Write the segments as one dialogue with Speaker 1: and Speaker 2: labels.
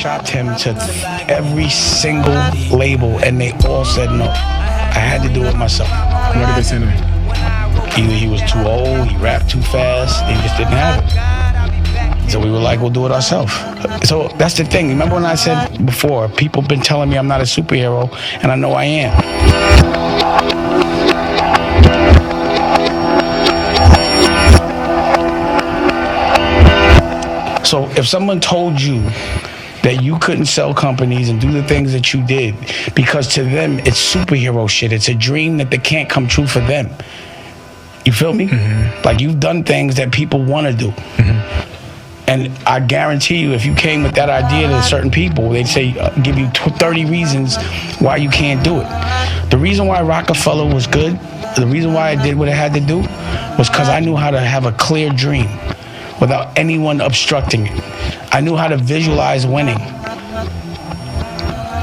Speaker 1: shopped him to every single label, and they all said no. I had to do it myself.
Speaker 2: What did they say to me?
Speaker 1: Either he was too old, he rapped too fast, they just didn't have it. So we were like, we'll do it ourselves. So that's the thing. Remember when I said before, people been telling me I'm not a superhero, and I know I am. So if someone told you that you couldn't sell companies and do the things that you did, because to them it's superhero shit, it's a dream that they can't come true for them. You feel me? Mm-hmm. Like, you've done things that people want to do. Mm-hmm. And I guarantee you, if you came with that idea to certain people, they'd say, give you 30 reasons why you can't do it. The reason why Rockefeller was good, the reason why I did what I had to do, was because I knew how to have a clear dream without anyone obstructing it. I knew how to visualize winning.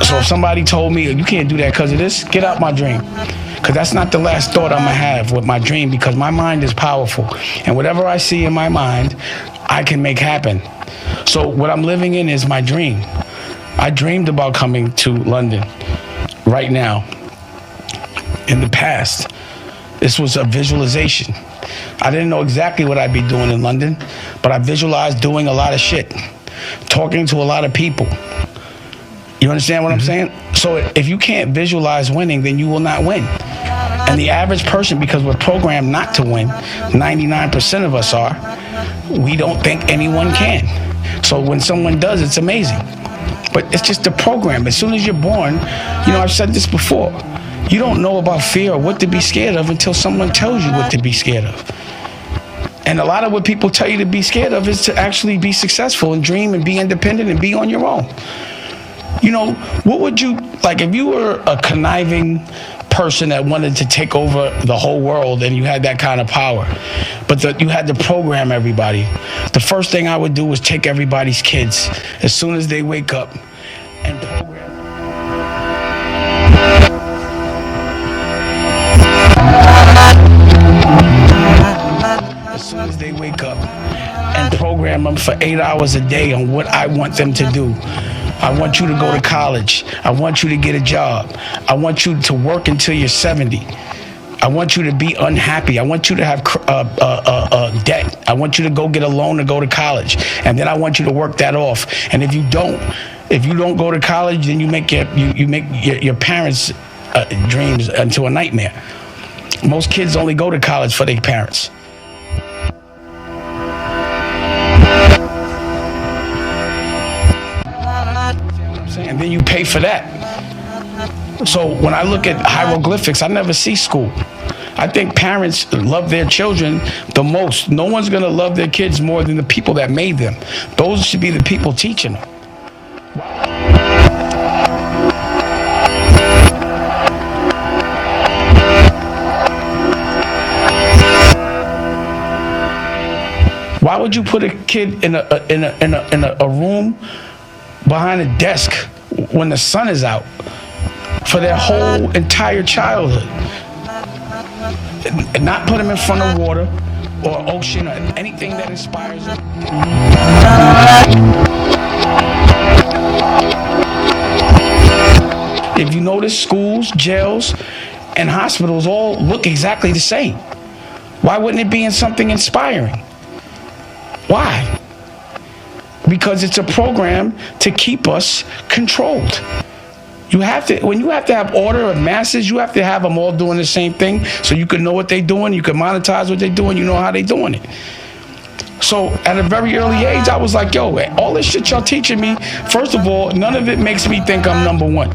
Speaker 1: So if somebody told me, you can't do that because of this, get out my dream. Because that's not the last thought I'm going to have with my dream, because my mind is powerful. And whatever I see in my mind, I can make happen. So what I'm living in is my dream. I dreamed about coming to London right now. In the past, this was a visualization. I didn't know exactly what I'd be doing in London, but I visualized doing a lot of shit, talking to a lot of people. You understand what I'm saying? So if you can't visualize winning, then you will not win. And the average person, because we're programmed not to win, 99% of us are, we don't think anyone can. So when someone does, it's amazing. But it's just a program. As soon as you're born, you know, I've said this before, you don't know about fear or what to be scared of until someone tells you what to be scared of. And a lot of what people tell you to be scared of is to actually be successful and dream and be independent and be on your own. You know, what would you, like, if you were a conniving person that wanted to take over the whole world and you had that kind of power, but you had to program everybody, the first thing I would do was take everybody's kids as soon as they wake up and program. As soon as they wake up and program them for 8 hours a day on what I want them to do. I want you to go to college. I want you to get a job. I want you to work until you're 70. I want you to be unhappy. I want you to have debt. I want you to go get a loan to go to college. And then I want you to work that off. And if you don't go to college, then you make your parents' dreams into a nightmare. Most kids only go to college for their parents. And then you pay for that. So when I look at hieroglyphics, I never see school. I think parents love their children the most. No one's going to love their kids more than the people that made them. Those should be the people teaching them. Why would you put a kid in a room behind a desk when the sun is out for their whole entire childhood, and not put them in front of water or ocean or anything that inspires them? If you notice, schools, jails, and hospitals all look exactly the same. Why wouldn't it be in something inspiring? Why? Because it's a program to keep us controlled. When you have to have order of masses, you have to have them all doing the same thing so you can know what they're doing, you can monetize what they're doing, you know how they're doing it. So at a very early age, I was like, yo, all this shit y'all teaching me, first of all, none of it makes me think I'm number one.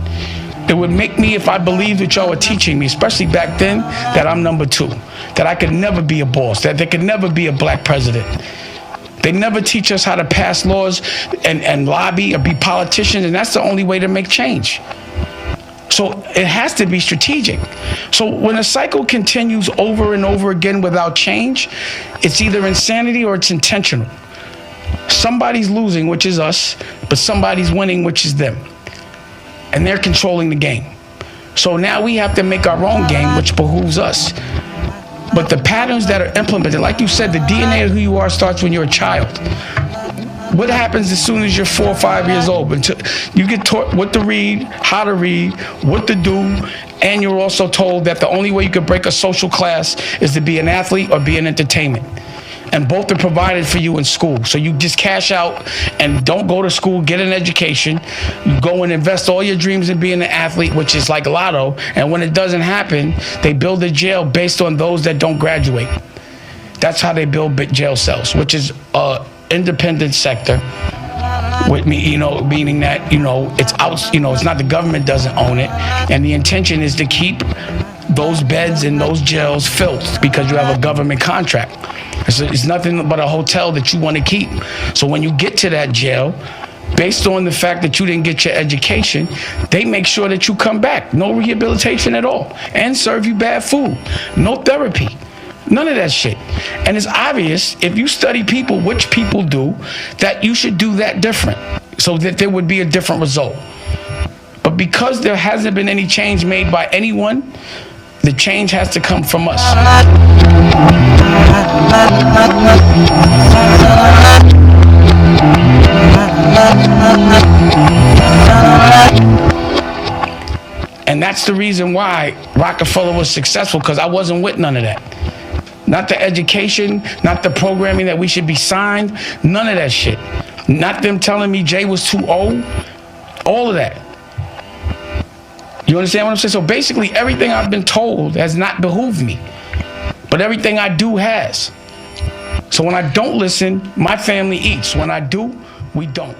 Speaker 1: It would make me, if I believed what y'all were teaching me, especially back then, that I'm number two, that I could never be a boss, that there could never be a black president. They never teach us how to pass laws and lobby or be politicians, and that's the only way to make change. So it has to be strategic. So when a cycle continues over and over again without change, it's either insanity or it's intentional. Somebody's losing, which is us, but somebody's winning, which is them. And they're controlling the game. So now we have to make our own game, which behooves us. But the patterns that are implemented, like you said, the DNA of who you are starts when you're a child. What happens as soon as you're 4 or 5 years old? Until you get taught what to read, how to read, what to do, and you're also told that the only way you can break a social class is to be an athlete or be in entertainment. And both are provided for you in school. So you just cash out and don't go to school, get an education. You go and invest all your dreams in being an athlete, which is like lotto. And when it doesn't happen, they build a jail based on those that don't graduate. That's how they build jail cells, which is independent sector. With me, meaning that, it's out, it's not, the government doesn't own it. And the intention is to keep those beds in those jails filled because you have a government contract. It's nothing but a hotel that you want to keep. So when you get to that jail, based on the fact that you didn't get your education, they make sure that you come back. No rehabilitation at all. And serve you bad food. No therapy. None of that shit. And it's obvious, if you study people, which people do, that you should do that different so that there would be a different result. But because there hasn't been any change made by anyone, the change has to come from us. And that's the reason why Rockefeller was successful, because I wasn't with none of that. Not the education, not the programming that we should be signed, none of that shit. Not them telling me Jay was too old, all of that. You understand what I'm saying? So basically everything I've been told has not behooved me, but everything I do has. So when I don't listen, my family eats. When I do, we don't.